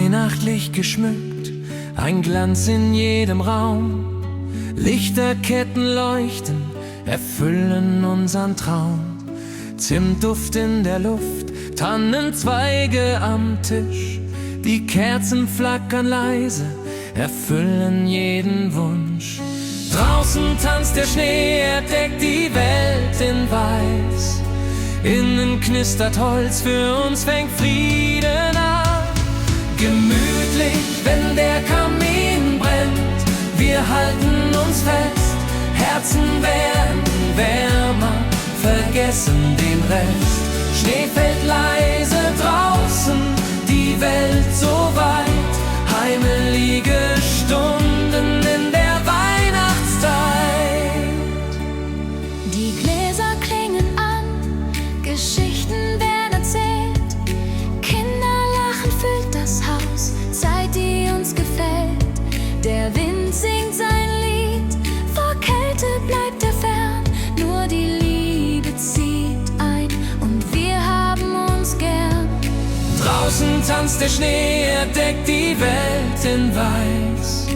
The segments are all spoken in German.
weihnachtlich geschmückt, ein Glanz in jedem Raum. Lichterketten leuchten, erfüllen unseren Traum. Zimtduft in der Luft, Tannenzweige am Tisch. Die Kerzen flackern leise, erfüllen jeden Wunsch. Draußen tanzt der Schnee, er deckt die Welt in Weiß. Innen knistert Holz, für uns fängt Frieden an. Gemütlich, wenn der Kamin brennt, wir halten uns fest. Herzen werden wärmer, vergessen den Rest. Schnee fällt leise draußen, die Welt so weit. Heimelige Stunden in der Weihnachtszeit. Die Gläser klingen an, Geschichten werden erzählt. Kinder lachen, füllt das Haus, Zeit, die uns gefällt. Der Wind singt sein Lied, vor Kälte bleibt er fern. Nur die Liebe zieht ein und wir haben uns gern. Draußen tanzt der Schnee, er deckt die Welt in Weiß.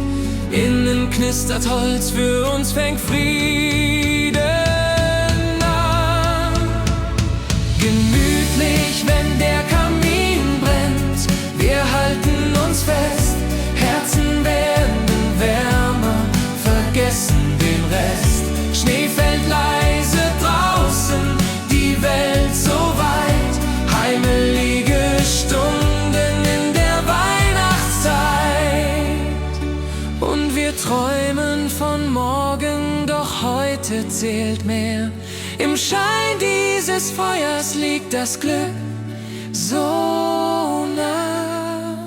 Innen knistert Holz, für uns fängt Frieden an. Gemütlich, wenn der Kamin brennt, wir halten uns fest. Herzen werden wärmer, vergessen den Rest. Schnee fällt leise draußen, die Welt so weit. Heimelige Stunden in der Weihnachtszeit. Und wir träumen von morgen, doch heute zählt mehr. Im Schein dieses Feuers liegt das Glück so nah.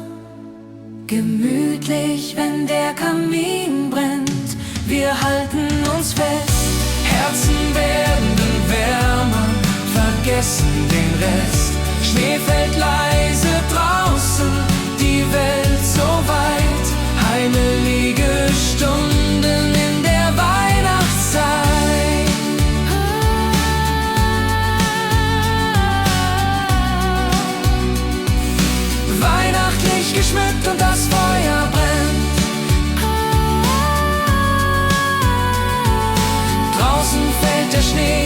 Gemütlich, wenn der Kamin brennt, wir halten uns fest. Herzen werden wärmer, vergessen den Rest. Schnee fällt leise draußen, die Welt so weit. Heimelige Stunden in der Weihnachtszeit. Weihnachtlich geschmückt und das Feuer brennt. Draußen fällt der Schnee,